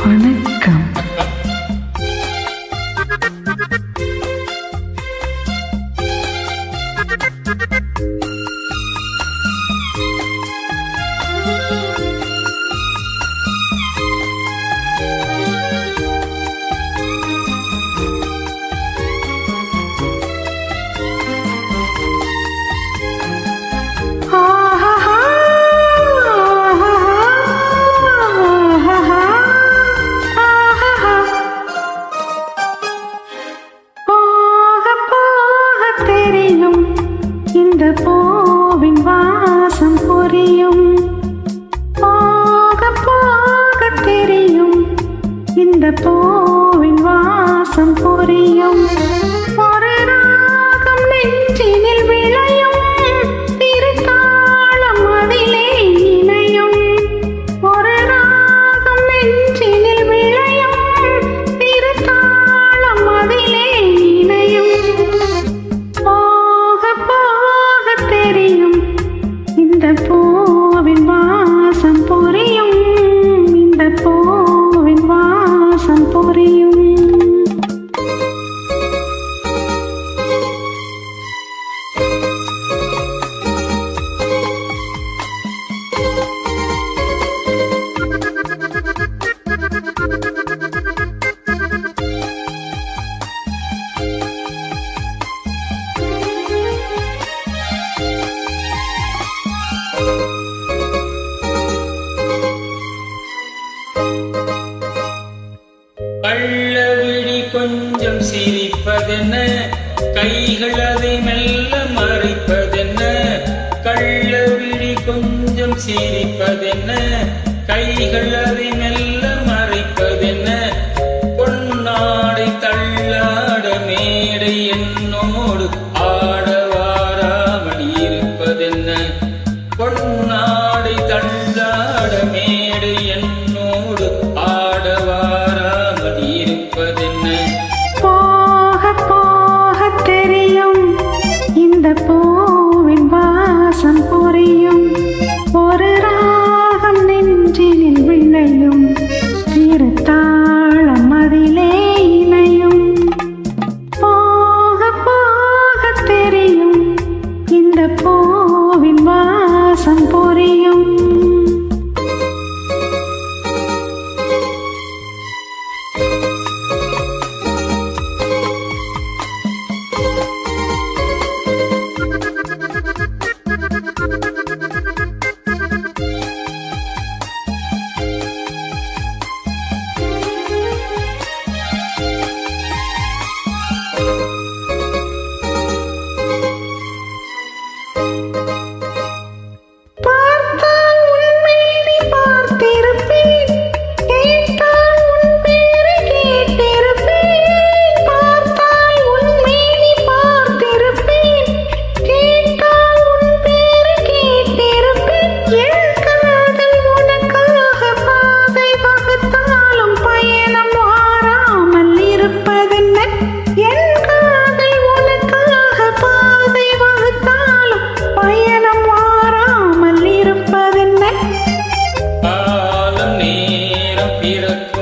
வணக்கம். இந்த பூவின் வாசம் புரியும், போக போக தெரியும். இந்த பூவின் வாசம் புரியும். ஒரு ராகம் நெஞ்சினில் விளையும், திருத்தாளம் அதிலே இணையும். ஒரு ராகம் நெஞ்சினில் விளையும், திருத்தாளம் அதிலே இணையும். இந்த பூவின் வாசம் புரியும், இந்த பூவின் வாசம் புரியும். கள்ளவிழி கொஞ்சம் சிரிப்பதென்ன, கைகள் அதை மெல்ல மறைப்பதென்ன. கள்ளவிழி கொஞ்சம் சிரிப்பதென்ன, கைகள் அதை மெல்ல மறைப்பதென்ன. பொன்னாடை தள்ளாட மேடை என்னோடு ஆடவாராமல் இருப்பதென்ன. பொன்னாடை தள்ளாட மேடை என்னோடு ஆடவாராமல் இருப்பதென்ன. போக போக தெரியும், இந்த பூவின் வாசம் புரியும். ஒரு ராகம் நெஞ்சினில் விளையும், திருத்தாளம் அதிலே இணையும். போக போக தெரியும், இந்த பூவின் வாசம் புரியும். காலம் நேரம் பிறக்கும்